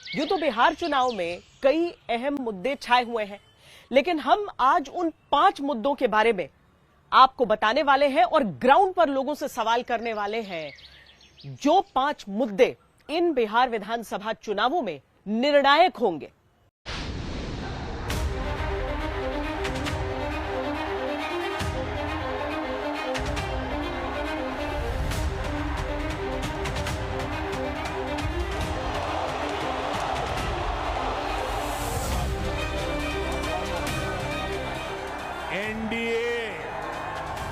यूं तो बिहार चुनाव में कई अहम मुद्दे छाए हुए हैं, लेकिन हम आज उन 5 मुद्दों के बारे में आपको बताने वाले हैं और ग्राउंड पर लोगों से सवाल करने वाले हैं। जो 5 मुद्दे इन बिहार विधानसभा चुनावों में निर्णायक होंगे। एनडीए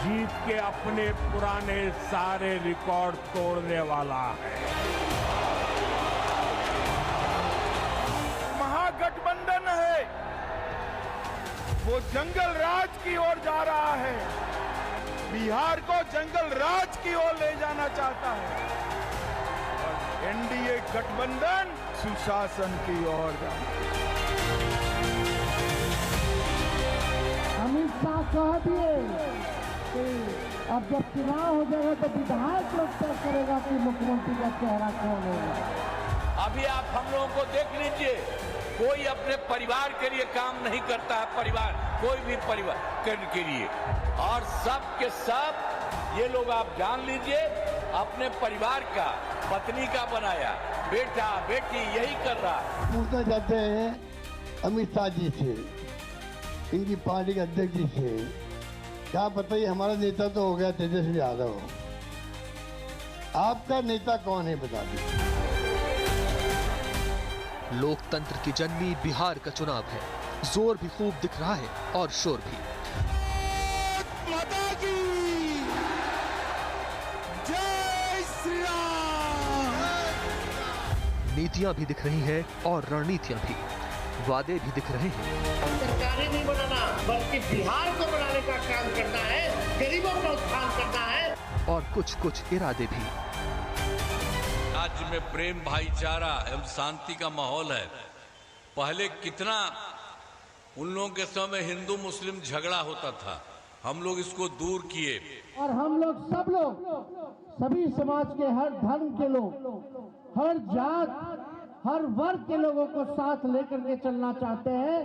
जीत के अपने पुराने सारे रिकॉर्ड तोड़ने वाला है। महागठबंधन है, वो जंगल राज की ओर जा रहा है, बिहार को जंगल राज की ओर ले जाना चाहता है। और एनडीए गठबंधन सुशासन की ओर जा रहा है। अमित शाह कह दिए कि अब जब चुनाव हो जाएगा तो विधायक लोग तय करेगा कि मुख्यमंत्री का चेहरा कौन होगा। अभी आप हम लोगों को देख लीजिए, कोई अपने परिवार के लिए काम नहीं करता है, परिवार कोई भी परिवार के लिए, और सब के सब ये लोग आप जान लीजिए अपने परिवार का, पत्नी का बनाया, बेटा बेटी यही कर रहा है। पूछना चाहते हैं अमित शाह जी से, इनकी पार्टी के अध्यक्ष जी से, क्या पता ही हमारा नेता तो हो गया तेजस्वी यादव, आपका नेता कौन है बता दीजिए। लोकतंत्र की जननी बिहार का चुनाव है, जोर भी खूब दिख रहा है और शोर भी। माता की जय श्री राम। नीतियां भी दिख रही हैं और रणनीतियां भी, वादे भी दिख रहे हैं। सरकारें नहीं बनाना बल्कि बिहार को बनाने का काम करना है, गरीबों का उत्थान करना है। और कुछ इरादे भी। राज्य में प्रेम भाईचारा एवं शांति का माहौल है। पहले कितना उन लोगों के समय हिंदू मुस्लिम झगड़ा होता था, हम लोग इसको दूर किए। और हम लोग सब लोग, सभी समाज के हर धर्म के लोग, हर जात, हर वर्ग के लोगों को साथ लेकर के चलना चाहते हैं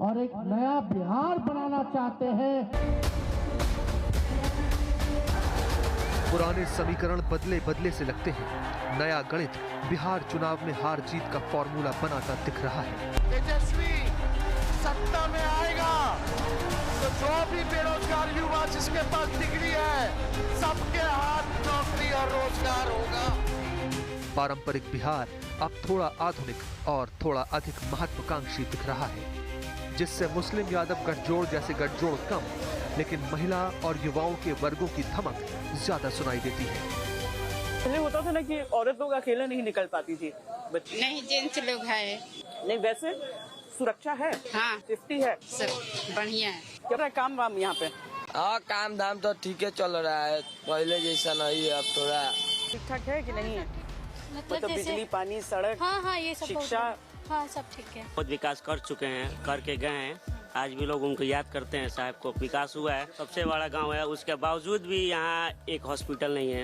और एक नया बिहार बनाना चाहते हैं। पुराने समीकरण बदले से लगते हैं, नया गणित बिहार चुनाव में हार जीत का फॉर्मूला बनाता दिख रहा है। तेजस्वी सत्ता में आएगा तो जो भी बेरोजगार युवा जिसके पास डिग्री है, सबके हाथ नौकरी और रोजगार होगा। पारंपरिक बिहार अब थोड़ा आधुनिक और थोड़ा अधिक महत्वाकांक्षी दिख रहा है, जिससे मुस्लिम यादव गठजोड़ जैसे गठजोड़ कम, लेकिन महिला और युवाओं के वर्गों की धमक ज्यादा सुनाई देती है। पहले होता था ना कि औरत लोग अकेले नहीं निकल पाती थी, बच्चे नहीं, जेंट्स लोग है। नहीं, वैसे सुरक्षा है, हाँ, सेफ्टी है, सब बढ़िया है। क्या रहा है काम वाम यहाँ पे? हाँ, काम धाम तो ठीक है चल रहा है, पहले जैसा नहीं है, अब थोड़ा ठीक ठाक है कि नहीं है? मतलब बिजली, पानी, सड़क, हाँ, ये सब शिक्षा, हाँ, सब ठीक है। बहुत विकास कर चुके हैं, करके गए हैं। आज भी लोग उनको याद करते हैं, साहब को। विकास हुआ है, सबसे बड़ा गांव है, उसके बावजूद भी यहाँ एक हॉस्पिटल नहीं है।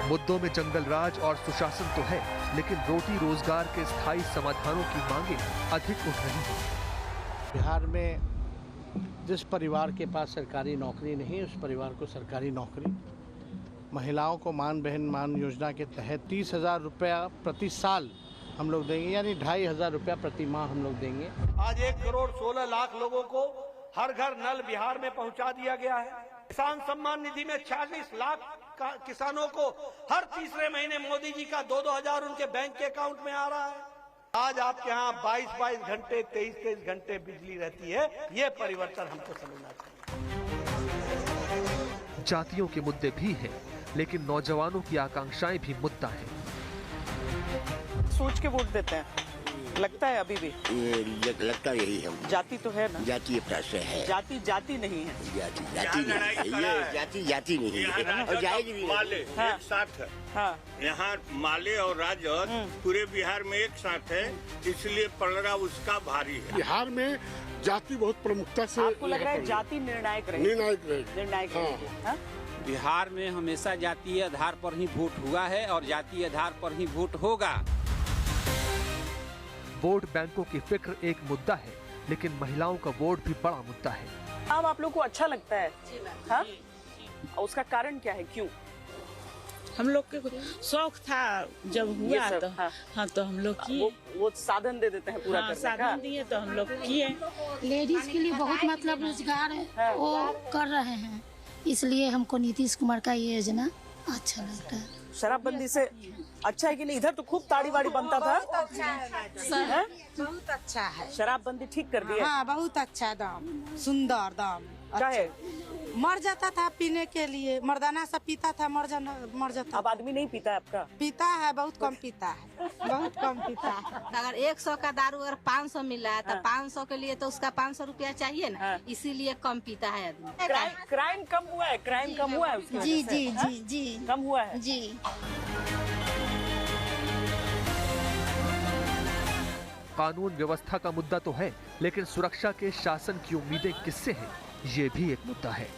मुद्दों में जंगल राज और सुशासन तो है, लेकिन रोटी रोजगार के स्थायी समाधानों की मांगे अधिक उठ रही हैं। बिहार में जिस परिवार के पास सरकारी नौकरी नहीं, उस परिवार को सरकारी नौकरी, महिलाओं को मान बहन मान योजना के तहत 30,000 रुपया प्रति साल हम लोग देंगे, यानी 2,500 रुपया प्रति माह हम लोग देंगे। आज 1 करोड़ 16 लाख लोगों को हर घर नल बिहार में पहुंचा दिया गया है। किसान सम्मान निधि में 46 लाख किसानों को हर तीसरे महीने मोदी जी का 2-2 हजार उनके बैंक के अकाउंट में आ रहा है। आज आपके यहाँ 22-22 घंटे 23-23 घंटे बिजली रहती है। ये परिवर्तन हमको समझना चाहिए। जातियों के मुद्दे भी हैं, लेकिन नौजवानों की आकांक्षाएं भी मुद्दा है। सोच के वोट देते हैं, लगता है अभी भी लगता यही है, जाति तो है ना, जातीय प्रश्न है, जाति नहीं है, जाति नहीं है और जायज भी माले हाँ, एक साथ है। हाँ, यहाँ माले और राजद पूरे बिहार में एक साथ है, इसलिए पलड़ा उसका भारी है। बिहार में जाति बहुत प्रमुखता से, आपको लग रहा है जाति निर्णायक रहेगी? हाँ? बिहार में हमेशा जातीय आधार पर ही वोट हुआ है और जातीय आधार पर ही वोट होगा। वोट बैंकों की फिक्र एक मुद्दा है, लेकिन महिलाओं का वोट भी बड़ा मुद्दा है। आप लोग को अच्छा लगता है? हाँ? उसका कारण क्या है, क्यों? हम लोग के शौक था जब हुआ तो हाँ तो हम लोग किए। वो साधन दे देते हैं पूरा करने का। साधन दिए तो हम लोग किए। लेडीज के लिए बहुत मतलब रोजगार है वो कर रहे हैं, इसलिए हमको नीतीश कुमार का ये योजना अच्छा लगता है। शराबबंदी से अच्छा है कि नहीं? इधर तो खूब ताड़ी वाड़ी बनता था। बहुत अच्छा है। शराबबंदी ठीक कर दिया। हाँ बहुत अच्छा दाम, सुंदर दाम। क्या है? मर जाता था पीने के लिए, मर्दाना सब पीता था, मर जाता। अब आदमी नहीं पीता है आपका? पीता है, बहुत कम पीता है, बहुत कम पीता है। अगर 100 का दारू अगर 500 मिला है तो 500 के लिए तो उसका 500 रुपया चाहिए ना, इसीलिए कम पीता है आदमी। क्राइम कम हुआ है? क्राइम कम हुआ है उसकी जी वजह से? जी जी जी कम हुआ है जी। कानून व्यवस्था का मुद्दा तो है, लेकिन सुरक्षा के शासन की उम्मीदें किससे हैं, ये भी एक मुद्दा है।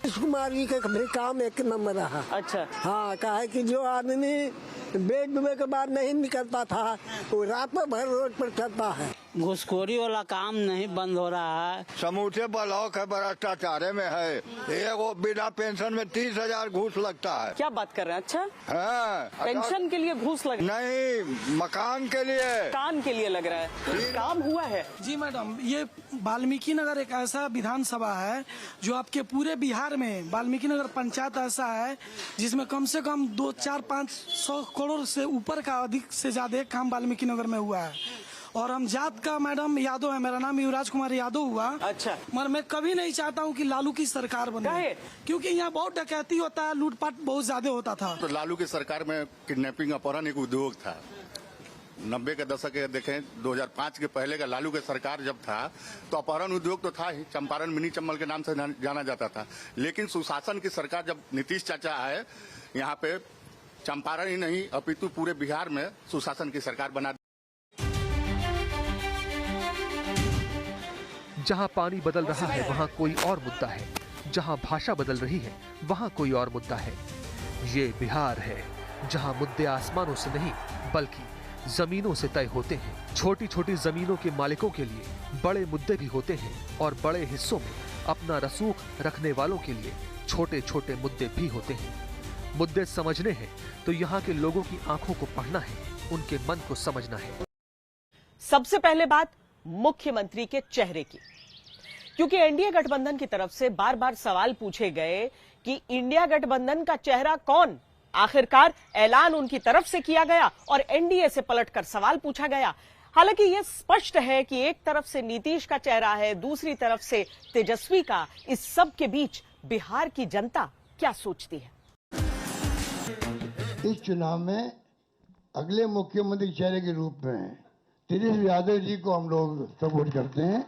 नीतीश कुमार जी का काम एक नंबर रहा। अच्छा। हाँ, कहा है कि जो आदमी बेच डूबे के बाद नहीं निकलता था वो रात भर रोड पर चलता है। घुसखोरी वाला काम नहीं बंद हो रहा है। समूचे ब्लॉक है भ्रष्टाचार में है। वो बिना पेंशन में 30,000 घूस लगता है। क्या बात कर रहे हैं? अच्छा हाँ, पेंशन के लिए घूस लग? नहीं, मकान के लिए, कान के लिए लग रहा है। काम हुआ है? जी मैडम, ये वाल्मीकि नगर एक ऐसा विधानसभा है जो आपके पूरे बिहार में वाल्मीकि नगर पंचायत ऐसा है जिसमें कम से कम 200-400-500 करोड़ से ऊपर का अधिक से ज्यादा काम वाल्मीकि नगर में हुआ है। और हम जात का मैडम यादव है, मेरा नाम युवराज कुमार यादव हुआ। अच्छा। मगर मैं कभी नहीं चाहता हूँ कि लालू की सरकार बने, क्योंकि यहाँ बहुत डकैती होता है, लूटपाट बहुत ज्यादा होता था। तो लालू की सरकार में किडनैपिंग अपहरण एक उद्योग था। 90 के दशक के देखें, 2005 के पहले का लालू की सरकार जब था तो अपहरण उद्योग तो था ही, चंपारण मिनी चंबल के नाम से जाना जाता था। लेकिन सुशासन की सरकार जब नीतीश चाचा आए, यहाँ पे चंपारण ही नहीं अपितु पूरे बिहार में सुशासन की सरकार बना। जहां पानी बदल रहा है वहां कोई और मुद्दा है, जहां भाषा बदल रही है वहां कोई और मुद्दा है। ये बिहार है जहां मुद्दे आसमानों से नहीं बल्कि जमीनों से तय होते हैं। छोटी छोटी जमीनों के मालिकों के लिए बड़े मुद्दे भी होते हैं और बड़े हिस्सों में अपना रसूख रखने वालों के लिए छोटे छोटे मुद्दे भी होते हैं। मुद्दे समझने हैं तो यहाँ के लोगों की आंखों को पढ़ना है, उनके मन को समझना है। सबसे पहले बात मुख्यमंत्री के चेहरे की, क्योंकि एनडीए गठबंधन की तरफ से बार बार सवाल पूछे गए कि इंडिया गठबंधन का चेहरा कौन। आखिरकार ऐलान उनकी तरफ से किया गया और एनडीए से पलटकर सवाल पूछा गया। हालांकि यह स्पष्ट है कि एक तरफ से नीतीश का चेहरा है, दूसरी तरफ से तेजस्वी का। इस सब के बीच बिहार की जनता क्या सोचती है? इस चुनाव में अगले मुख्यमंत्री चेहरे के रूप में तेजस्वी यादव जी को हम लोग सपोर्ट करते हैं।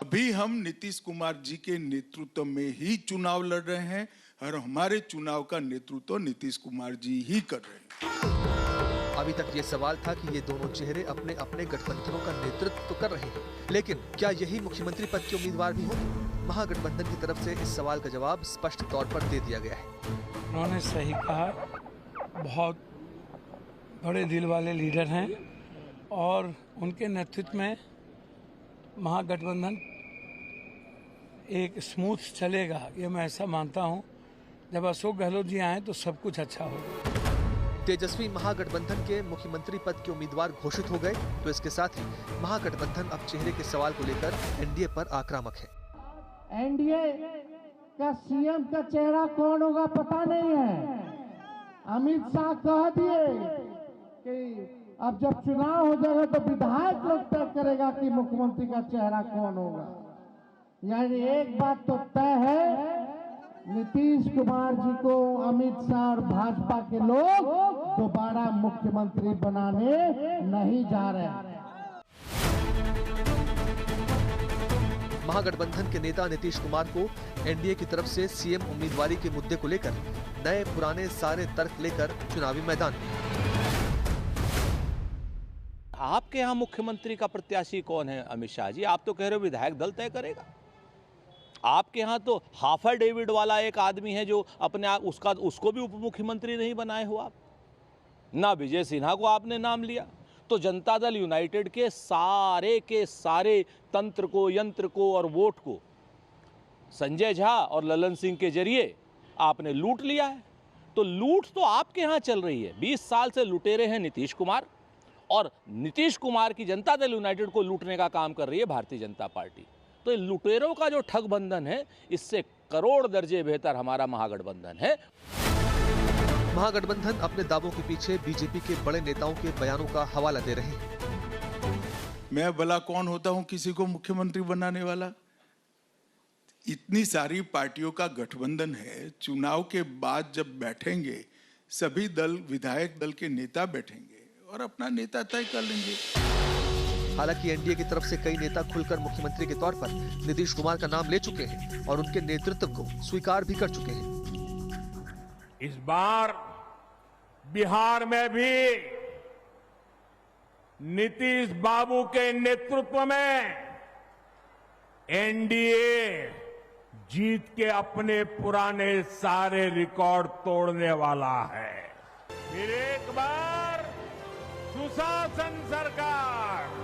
अभी हम नीतीश कुमार जी के नेतृत्व में ही चुनाव लड़ रहे हैं और हमारे चुनाव का नेतृत्व नीतीश कुमार जी ही कर रहे हैं। अभी तक ये सवाल था कि ये दोनों चेहरे अपने अपने गठबंधनों का नेतृत्व तो कर रहे हैं, लेकिन क्या यही मुख्यमंत्री पद के उम्मीदवार भी होंगे? महागठबंधन की तरफ से इस सवाल का जवाब स्पष्ट तौर पर दे दिया गया है। उन्होंने सही कहा, बहुत बड़े दिल वाले लीडर हैं और उनके नेतृत्व में महागठबंधन एक स्मूथ चलेगा, ये मैं ऐसा मानता हूं। जब अशोक गहलोत जी आए तो सब कुछ अच्छा होगा। तेजस्वी महागठबंधन के मुख्यमंत्री पद के उम्मीदवार घोषित हो गए तो इसके साथ ही महागठबंधन अब चेहरे के सवाल को लेकर एनडीए पर आक्रामक है। एनडीए का सीएम का चेहरा कौन होगा पता नहीं है। अमित शाह कह दिए कि अब जब चुनाव हो जाएगा तो विधायक लोग तय करेगा कि मुख्यमंत्री का चेहरा कौन होगा। यानी एक बात तो तय है, नीतीश कुमार जी को अमित शाह और भाजपा के लोग दोबारा मुख्यमंत्री बनाने नहीं जा रहे। महागठबंधन के नेता नीतीश कुमार को एनडीए की तरफ से सीएम उम्मीदवारी के मुद्दे को लेकर नए पुराने सारे तर्क लेकर चुनावी मैदान में। आपके यहाँ मुख्यमंत्री का प्रत्याशी कौन है? अमित शाह जी, आप तो कह रहे हो विधायक दल तय करेगा। आपके यहाँ तो हाफर डेविड वाला एक आदमी है जो अपने आप उसको भी उप मुख्यमंत्री नहीं बनाए हो आप। ना विजय सिन्हा को आपने नाम लिया। तो जनता दल यूनाइटेड के सारे तंत्र को, यंत्र को और वोट को संजय झा और ललन सिंह के जरिए आपने लूट लिया है। तो लूट तो आपके यहाँ चल रही है। 20 साल से लुटेरे हैं नीतीश कुमार, और नीतीश कुमार की जनता दल यूनाइटेड को लूटने का काम कर रही है भारतीय जनता पार्टी। तो लुटेरों का जो ठगबंधन है, इससे करोड़ दर्जे बेहतर हमारा महागठबंधन है। महागठबंधन अपने दावों के पीछे बीजेपी के बड़े नेताओं के बयानों का हवाला दे रहे हैं। मैं भला कौन होता हूं किसी को मुख्यमंत्री बनाने वाला? इतनी सारी पार्टियों का गठबंधन है, चुनाव के बाद जब बैठेंगे सभी दल, विधायक दल के नेता बैठेंगे और अपना नेता तय कर लेंगे। हालांकि एनडीए की तरफ से कई नेता खुलकर मुख्यमंत्री के तौर पर नीतीश कुमार का नाम ले चुके हैं और उनके नेतृत्व को स्वीकार भी कर चुके हैं। इस बार बिहार में भी नीतीश बाबू के नेतृत्व में एनडीए जीत के अपने पुराने सारे रिकॉर्ड तोड़ने वाला है। फिर एक बार सुशासन सरकार।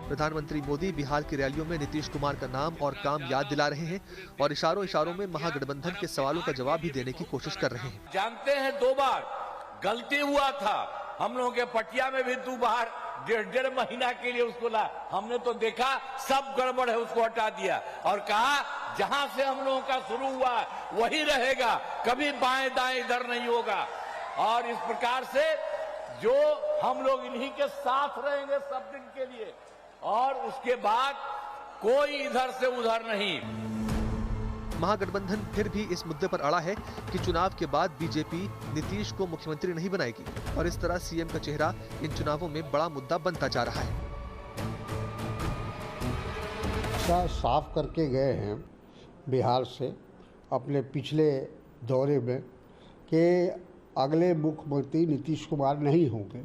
प्रधानमंत्री मोदी बिहार की रैलियों में नीतीश कुमार का नाम और काम याद दिला रहे हैं और इशारों इशारों में महागठबंधन के सवालों का जवाब भी देने की कोशिश कर रहे हैं। जानते हैं 2 बार गलती हुआ था, हम लोगों के पटिया में भी 2 बार 1.5 महीना के लिए उसको ला, हमने तो देखा सब गड़बड़ है, उसको हटा दिया और कहा जहां से हम लोगों का शुरू हुआ वही रहेगा, कभी बाएं दाएं इधर नहीं होगा। और इस प्रकार से जो हम लोग इन्हीं के साथ रहेंगे सब दिन के लिए, और उसके बाद कोई इधर से उधर नहीं। महागठबंधन फिर भी इस मुद्दे पर अड़ा है कि चुनाव के बाद बीजेपी नीतीश को मुख्यमंत्री नहीं बनाएगी और इस तरह सीएम का चेहरा इन चुनावों में बड़ा मुद्दा बनता जा रहा है। साफ करके गए हैं बिहार से अपने पिछले दौरे में कि अगले मुख्यमंत्री नीतीश कुमार नहीं होंगे,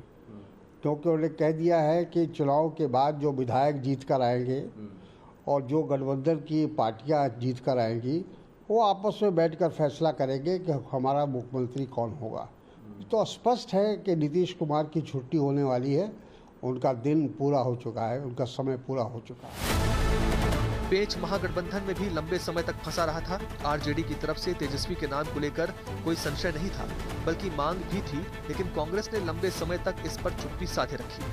क्योंकि उन्होंने कह दिया है कि चुनाव के बाद जो विधायक जीत कर आएंगे और जो गठबंधन की पार्टियां जीत कर आएंगी वो आपस में बैठकर फैसला करेंगे कि हमारा मुख्यमंत्री कौन होगा। तो स्पष्ट है कि नीतीश कुमार की छुट्टी होने वाली है, उनका दिन पूरा हो चुका है, उनका समय पूरा हो चुका है। पेच महागठबंधन में भी लंबे समय तक फंसा रहा था। आरजेडी की तरफ से तेजस्वी के नाम को लेकर कोई संशय नहीं था, बल्कि मांग भी थी, लेकिन कांग्रेस ने लंबे समय तक इस पर चुप्पी साधे रखी।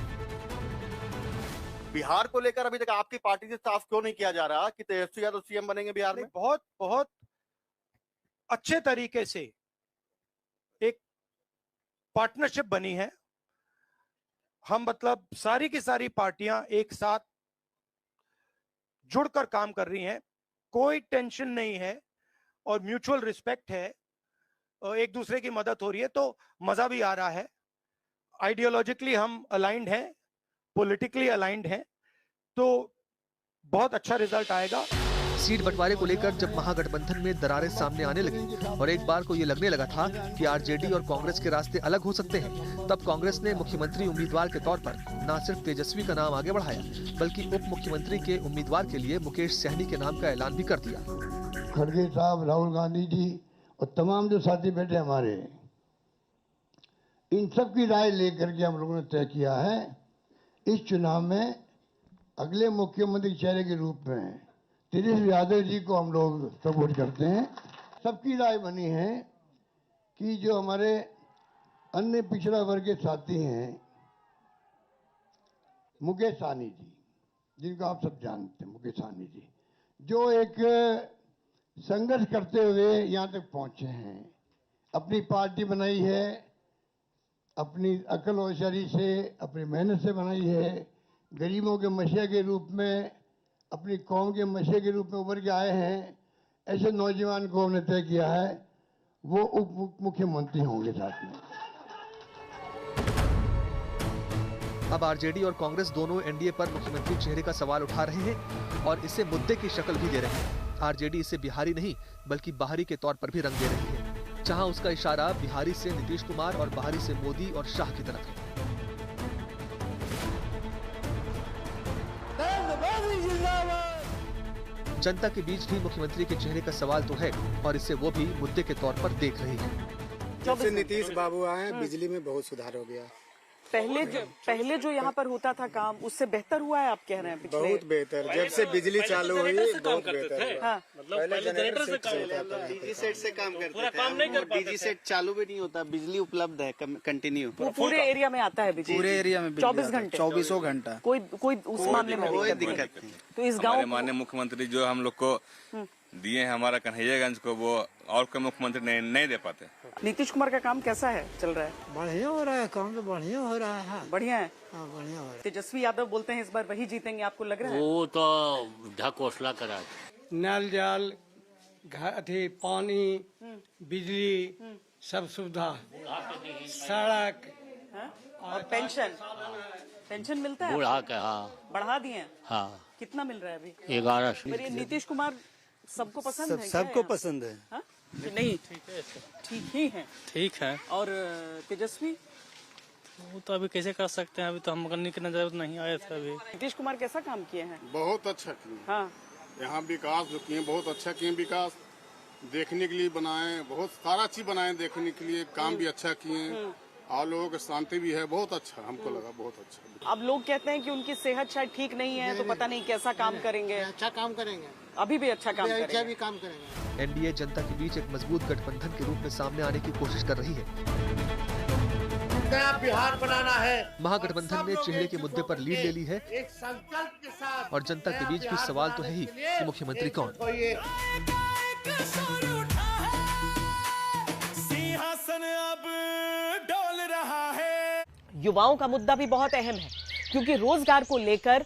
बिहार को लेकर अभी तक आपकी पार्टी से साफ क्यों नहीं किया जा रहा कि तेजस्वी यादव सीएम बनेंगे बिहार में? बहुत अच्छे तरीके से एक पार्टनरशिप बनी है। हम मतलब सारी की सारी पार्टियां एक साथ जुड़कर काम कर रही हैं, कोई टेंशन नहीं है और म्यूचुअल रिस्पेक्ट है, एक दूसरे की मदद हो रही है, तो मजा भी आ रहा है। आइडियोलॉजिकली हम अलाइंड हैं, पॉलिटिकली अलाइंड हैं, तो बहुत अच्छा रिजल्ट आएगा। सीट बंटवारे को लेकर जब महागठबंधन में दरारें सामने आने लगी और एक बार को ये लगने लगा था कि आरजेडी और कांग्रेस के रास्ते अलग हो सकते हैं, तब कांग्रेस ने मुख्यमंत्री उम्मीदवार के तौर पर न सिर्फ तेजस्वी का नाम आगे बढ़ाया, बल्कि उप मुख्यमंत्री के उम्मीदवार के लिए मुकेश सहनी के नाम का ऐलान भी कर दिया। खड़गे साहब, राहुल गांधी जी और तमाम जो साथी बैठे हमारे, इन सब की राय लेकर के हम लोगों ने तय किया है इस चुनाव में अगले मुख्यमंत्री चेहरे के रूप में तेजस्वी यादव जी को हम लोग सपोर्ट करते हैं। सबकी राय बनी है कि जो हमारे अन्य पिछड़ा वर्ग के साथी हैं, मुकेश सहनी जी, जिनको आप सब जानते हैं, मुकेश सहनी जी जो एक संघर्ष करते हुए यहाँ तक पहुँचे हैं, अपनी पार्टी बनाई है, अपनी अकल होशियारी से, अपनी मेहनत से बनाई है, गरीबों के मसीहा के रूप में, अपनी कौम के मसीहा के रूप में उभर के आए हैं। ऐसे नौजवान को हमने तय किया है वो उप मुख्यमंत्री होंगे साथ में। अब आरजेडी और कांग्रेस दोनों एनडीए पर मुख्यमंत्री चेहरे का सवाल उठा रहे हैं और इसे मुद्दे की शक्ल भी दे रहे हैं। आरजेडी इसे बिहारी नहीं बल्कि बाहरी के तौर पर भी रंग दे रही है, जहां उसका इशारा बिहारी से नीतीश कुमार और बाहरी से मोदी और शाह की तरफ है। जनता के बीच भी मुख्यमंत्री के चेहरे का सवाल तो है और इसे वो भी मुद्दे के तौर पर देख रही है। जब से नीतीश बाबू आए बिजली में बहुत सुधार हो गया। पहले जो यहाँ पर होता था काम, उससे बेहतर हुआ है आप कह रहे हैं? पिछले बहुत बेहतर, जब से बिजली चालू हुई बहुत बेहतर। हाँ। पहले जनरेटर से काम करते थे, डीजी सेट से काम करते थे। डीजी सेट चालू भी नहीं होता, बिजली उपलब्ध है कंटिन्यू। पूरे एरिया में आता है बिजली? पूरे एरिया में 24 घंटे, 24 घंटा, कोई उस मामले में कोई दिक्कत नहीं। तो इस गाँव माननीय मुख्यमंत्री जो हम लोग को दिए हैं हमारा कन्हैयागंज को, वो और कोई मुख्यमंत्री नहीं दे पाते। नीतीश कुमार का काम कैसा है, चल रहा है? बढ़िया हो रहा है काम, तो बढ़िया हो रहा है। बढ़िया है। हाँ, बढ़िया हो रहा है। तेजस्वी यादव बोलते हैं इस बार वही जीतेंगे, आपको लग रहा है? वो तो ढकोसला करा, नल जल अथी पानी बिजली सब सुविधा, सड़क और पेंशन मिलता है? बूढ़ा का, हाँ बढ़ा दिए हैं। हाँ। कितना मिल रहा है अभी? 1100। नीतीश कुमार सबको पसंद है? सबको पसंद है। हा? नहीं, ठीक ही है। ठीक है। और तेजस्वी? वो तो अभी कैसे कर सकते हैं, अभी तो हम करने की नजर नहीं आए थे अभी। नीतीश कुमार कैसा काम किए हैं? बहुत अच्छा किए। हाँ। यहाँ विकास जो किए बहुत अच्छा किए, विकास देखने के लिए बनाए, बहुत सारा चीज बनाए देखने के लिए, काम भी अच्छा किए और लोगों की शांति भी है, बहुत अच्छा हमको लगा, बहुत अच्छा। अब लोग कहते हैं कि उनकी सेहत शायद ठीक नहीं है, तो पता नहीं कैसा काम करेंगे। अच्छा काम करेंगे, अभी भी अच्छा काम करेंगे। भी काम करेंगे। एनडीए जनता के बीच एक मजबूत गठबंधन के रूप में सामने आने की कोशिश कर रही है। नया बिहार बनाना है। महागठबंधन ने चेहरे के मुद्दे पर लीड ले ली है एक संकल्प के साथ, और जनता के बीच भी सवाल तो है ही कि मुख्यमंत्री कौन। सिंहासन अब डोल रहा है। युवाओं का मुद्दा भी बहुत अहम है, क्योंकि रोजगार को लेकर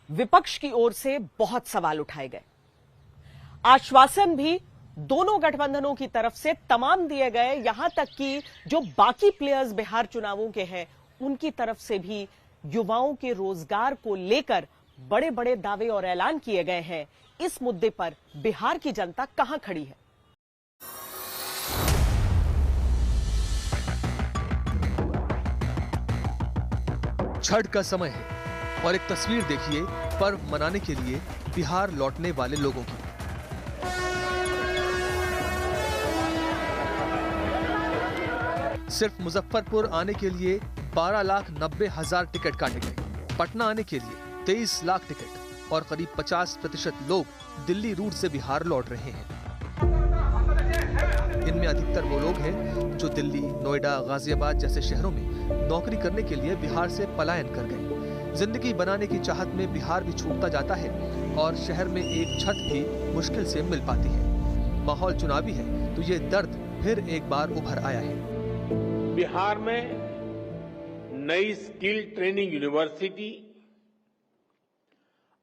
विपक्ष की ओर से बहुत सवाल उठाए गए। आश्वासन भी दोनों गठबंधनों की तरफ से तमाम दिए गए, यहां तक कि जो बाकी प्लेयर्स बिहार चुनावों के हैं उनकी तरफ से भी युवाओं के रोजगार को लेकर बड़े बड़े दावे और ऐलान किए गए हैं। इस मुद्दे पर बिहार की जनता कहां खड़ी है? छठ का समय है और एक तस्वीर देखिए पर्व मनाने के लिए बिहार लौटने वाले लोगों की। सिर्फ मुजफ्फरपुर आने के लिए 12,90,000 टिकट काटे गए। पटना आने के लिए 23 लाख टिकट और करीब 50% लोग दिल्ली रूट से बिहार लौट रहे हैं। इनमें अधिकतर वो लोग हैं जो दिल्ली, नोएडा, गाजियाबाद जैसे शहरों में नौकरी करने के लिए बिहार से पलायन कर गए। जिंदगी बनाने की चाहत में बिहार भी छूटता जाता है और शहर में एक छत भी मुश्किल से मिल पाती है। माहौल चुनावी है तो ये दर्द फिर एक बार उभर आया है। बिहार में नई स्किल ट्रेनिंग यूनिवर्सिटी,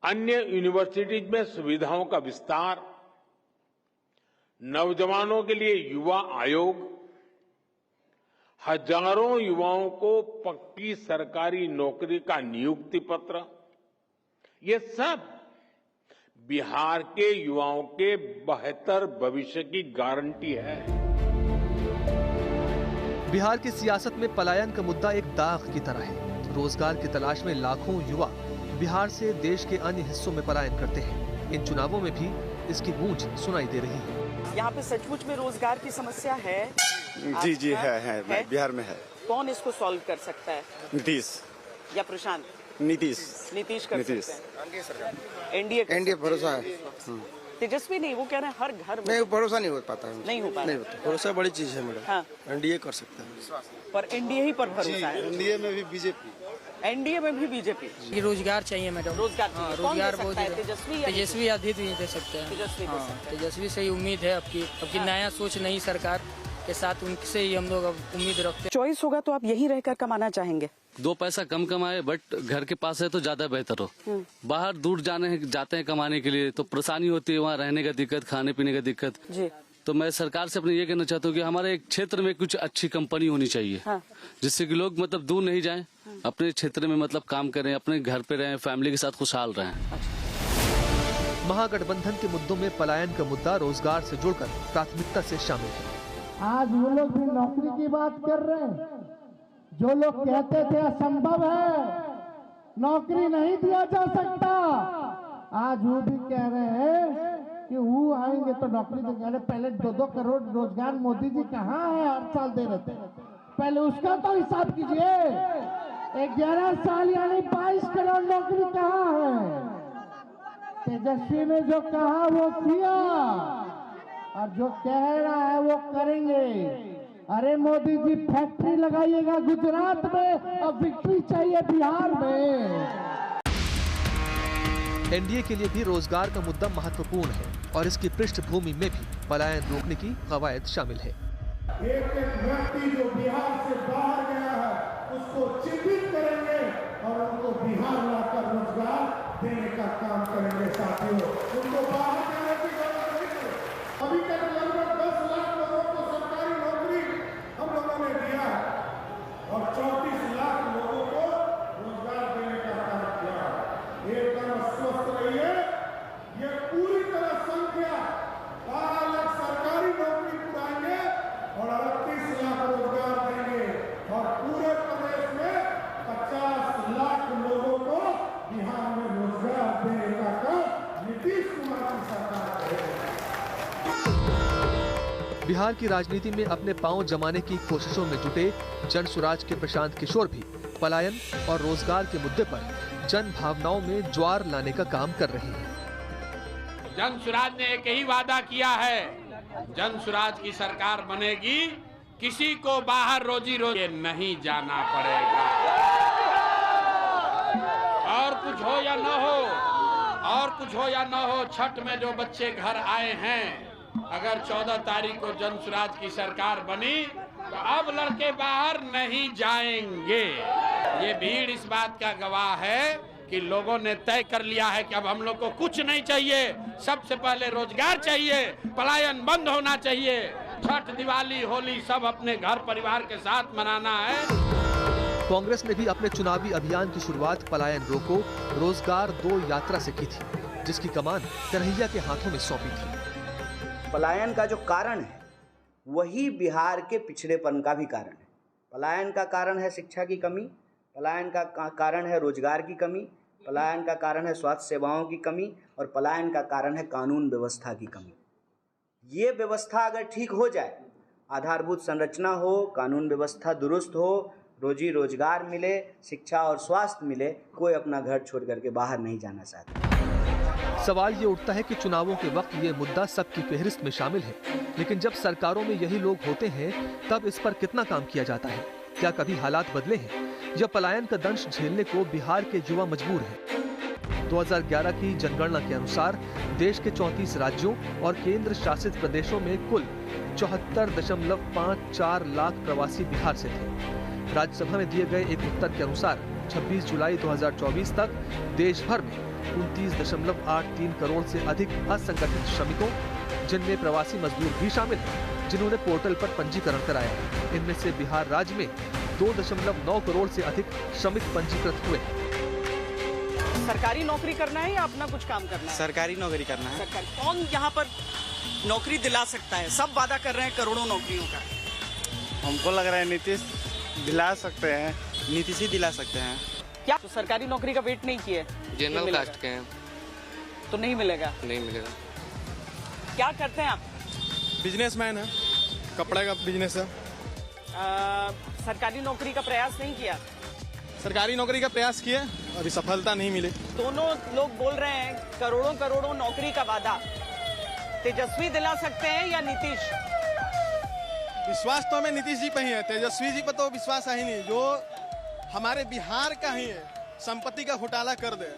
अन्य यूनिवर्सिटीज में सुविधाओं का विस्तार, नौजवानों के लिए युवा आयोग, हजारों युवाओं को पक्की सरकारी नौकरी का नियुक्ति पत्र, ये सब बिहार के युवाओं के बेहतर भविष्य की गारंटी है। बिहार की सियासत में पलायन का मुद्दा एक दाग की तरह है। रोजगार की तलाश में लाखों युवा बिहार से देश के अन्य हिस्सों में पलायन करते हैं। इन चुनावों में भी इसकी गूंज सुनाई दे रही है। यहाँ पे सचमुच में रोजगार की समस्या है? जी है, बिहार में है। कौन इसको सॉल्व कर सकता है? नीतीश या प्रशांत? नीतीश कर सकते हैं। एनडीए भरोसा है। तेजस्वी नहीं, वो कह रहे हैं हर घर में। नहीं, भरोसा नहीं हो पाता है। नहीं हो पाता। भरोसा बड़ी चीज है मेरा। हाँ। एनडीए कर सकता है, पर एनडीए ही पर भरोसा है। एनडीए में भी बीजेपी, एनडीए में भी बीजेपी। ये रोजगार चाहिए मैडम, रोजगार बहुत तेजस्वी अधिक दे सकते हैं। तेजस्वी से ही उम्मीद है आपकी नया सोच नई सरकार के साथ उनसे ही हम लोग अब उम्मीद रखते हैं। चॉइस होगा तो आप यही रहकर कमाना चाहेंगे? 2 पैसा कम कमाए बट घर के पास है तो ज्यादा बेहतर हो। बाहर दूर जाते हैं कमाने के लिए तो परेशानी होती है, वहाँ रहने का दिक्कत, खाने पीने का दिक्कत जी। तो मैं सरकार से अपने ये कहना चाहता हूँ कि हमारे एक क्षेत्र में कुछ अच्छी कंपनी होनी चाहिए। हाँ। जिससे कि लोग मतलब दूर नहीं जाएं, अपने क्षेत्र में मतलब काम करें, अपने घर पे रहें, फैमिली के साथ खुशहाल रहें। महागठबंधन के मुद्दों में पलायन का मुद्दा रोजगार से जुड़कर प्राथमिकता से शामिल है। आज वो लोग भी नौकरी की बात कर रहे हैं। जो लोग कहते थे असंभव है, नौकरी नहीं दिया जा सकता, आज वो भी कह रहे हैं कि वो आएंगे तो नौकरी देंगे। अरे पहले 2-2 करोड़ रोजगार मोदी जी कहाँ है हर साल दे रहे थे, पहले उसका तो हिसाब कीजिए। 11 साल यानी 22 करोड़ नौकरी कहाँ है? तेजस्वी ने जो कहा वो किया और जो कह रहा है वो करेंगे। अरे मोदी जी फैक्ट्री लगाइएगा गुजरात में और विक्ट्री चाहिए बिहार में। एनडीए के लिए भी रोजगार का मुद्दा महत्वपूर्ण है और इसकी पृष्ठभूमि में भी पलायन रोकने की कवायद शामिल है। एक व्यक्ति जो बिहार से बाहर गया है उसको चिन्हित करेंगे और उनको बिहार लाकर रोजगार देने का काम करेंगे। साथियों, उनको बाहर जाने की जरूरत नहीं है। अभी तक लगभग 10 लाख लोगों को सरकारी नौकरी हम लोगों ने दिया है और 34 लाख लोगों को रोजगार देने का काम किया है। एकदम स्वस्थ रहिए। ये पूरी तरह संख्या 12 लाख सरकारी नौकरी पुराएंगे और 38 लाख रोजगार देंगे और पूरे प्रदेश में 50 लाख लोगों को बिहार में रोजगार देने का काम नीतीश कुमार की सरकार करेगी। बिहार की राजनीति में अपने पांव जमाने की कोशिशों में जुटे जन सुराज के प्रशांत किशोर भी पलायन और रोजगार के मुद्दे पर जन भावनाओं में ज्वार लाने का काम कर रहे हैं। जन सुराज ने एक ही वादा किया है, जन सुराज की सरकार बनेगी, किसी को बाहर रोजी रोटी नहीं जाना पड़ेगा। और कुछ हो या न हो, और कुछ हो या न हो, छठ में जो बच्चे घर आए हैं, अगर 14 तारीख को जन सुराज की सरकार बनी तो अब लड़के बाहर नहीं जाएंगे। ये भीड़ इस बात का गवाह है कि लोगों ने तय कर लिया है कि अब हम लोग को कुछ नहीं चाहिए, सबसे पहले रोजगार चाहिए, पलायन बंद होना चाहिए। छठ, दिवाली, होली सब अपने घर परिवार के साथ मनाना है। कांग्रेस ने भी अपने चुनावी अभियान की शुरुआत पलायन रोको रोजगार 2 यात्रा से की थी, जिसकी कमान कन्हैया के हाथों में सौंपी थी। पलायन का जो कारण है वही बिहार के पिछड़ेपन का भी कारण है। पलायन का कारण है शिक्षा की कमी, पलायन का कारण है रोजगार की कमी, पलायन का कारण है स्वास्थ्य सेवाओं की कमी और पलायन का कारण है कानून व्यवस्था की कमी। ये व्यवस्था अगर ठीक हो जाए, आधारभूत संरचना हो, कानून व्यवस्था दुरुस्त हो, रोजी रोजगार मिले, शिक्षा और स्वास्थ्य मिले, कोई अपना घर छोड़ करके बाहर नहीं जाना चाहता। सवाल ये उठता है कि चुनावों के वक्त ये मुद्दा सबकी फेहरिस्त में शामिल है, लेकिन जब सरकारों में यही लोग होते हैं तब इस पर कितना काम किया जाता है? क्या कभी हालात बदले हैं या पलायन का दंश झेलने को बिहार के युवा मजबूर हैं? 2011 की जनगणना के अनुसार देश के 34 राज्यों और केंद्र शासित प्रदेशों में कुल 74.54 लाख प्रवासी बिहार से थे। राज्यसभा में दिए गए एक उत्तर के अनुसार 26 जुलाई 2024 तक देश भर में 29.83 करोड़ से अधिक असंगठित श्रमिकों, जिनमें प्रवासी मजदूर भी शामिल हैं, जिन्होंने पोर्टल पर पंजीकरण कराया है। इनमें से बिहार राज्य में 2.9 करोड़ से अधिक श्रमिक पंजीकृत हुए। सरकारी नौकरी करना है या अपना कुछ काम करना है? सरकारी नौकरी करना है। कौन यहाँ पर नौकरी दिला सकता है? सब वादा कर रहे हैं करोड़ों नौकरियों का। हमको लग रहा है नीतीश दिला सकते हैं, नीतीश ही दिला सकते हैं। क्या तो सरकारी नौकरी का वेट नहीं किए? जनरल कास्ट के हैं तो नहीं मिलेगा। नहीं मिलेगा। क्या करते हैं आप? बिजनेसमैन है, कपड़े का बिजनेस है। सरकारी नौकरी का प्रयास नहीं किया? सरकारी नौकरी का प्रयास किया, अभी सफलता नहीं मिली। दोनों लोग बोल रहे हैं करोड़ों करोड़ों नौकरी का वादा तेजस्वी दिला सकते हैं या नीतीश? विश्वास तो हमें नीतीश जी पे ही है, तेजस्वी जी पे तो विश्वास है ही नहीं। जो हमारे बिहार का ही है, संपत्ति का घोटाला कर दे,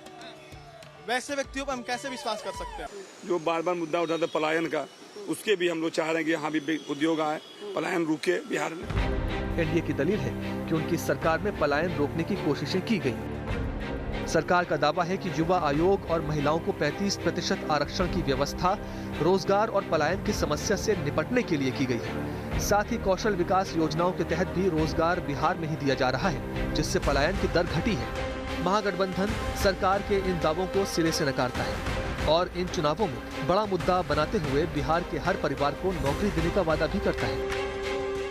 वैसे व्यक्तियों पर हम कैसे विश्वास कर सकते हैं? जो बार बार मुद्दा उठाते पलायन का, उसके भी हम लोग चाह रहे हैं कि यहाँ भी उद्योग आए, पलायन रुके बिहार में। एनडीए की दलील है कि उनकी सरकार में पलायन रोकने की कोशिशें की गई। सरकार का दावा है कि युवा आयोग और महिलाओं को 35% आरक्षण की व्यवस्था रोजगार और पलायन की समस्या से निपटने के लिए की गई है। साथ ही कौशल विकास योजनाओं के तहत भी रोजगार बिहार में ही दिया जा रहा है, जिससे पलायन की दर घटी है। महागठबंधन सरकार के इन दावों को सिरे से नकारता है और इन चुनावों में बड़ा मुद्दा बनाते हुए बिहार के हर परिवार को नौकरी देने का वादा भी करता है।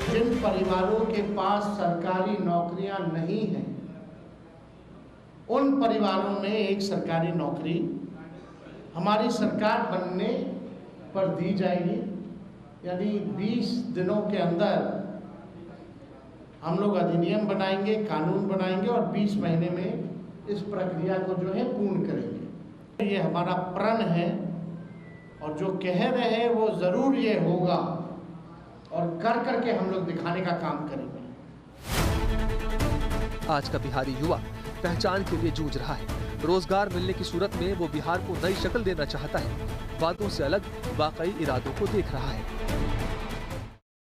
जिन परिवारों के पास सरकारी नौकरियां नहीं हैं, उन परिवारों में एक सरकारी नौकरी हमारी सरकार बनने पर दी जाएगी, यानी 20 दिनों के अंदर हम लोग अधिनियम बनाएंगे, कानून बनाएंगे और 20 महीने में इस प्रक्रिया को जो है पूर्ण करेंगे। ये हमारा प्रण है और जो कह रहे हैं वो ज़रूर ये होगा और कर करके हम लोग दिखाने का काम करेंगे। आज का बिहारी युवा पहचान के लिए जूझ रहा है। रोजगार मिलने की सूरत में वो बिहार को नई शक्ल देना चाहता है। बातों से अलग वाकई इरादों को देख रहा है।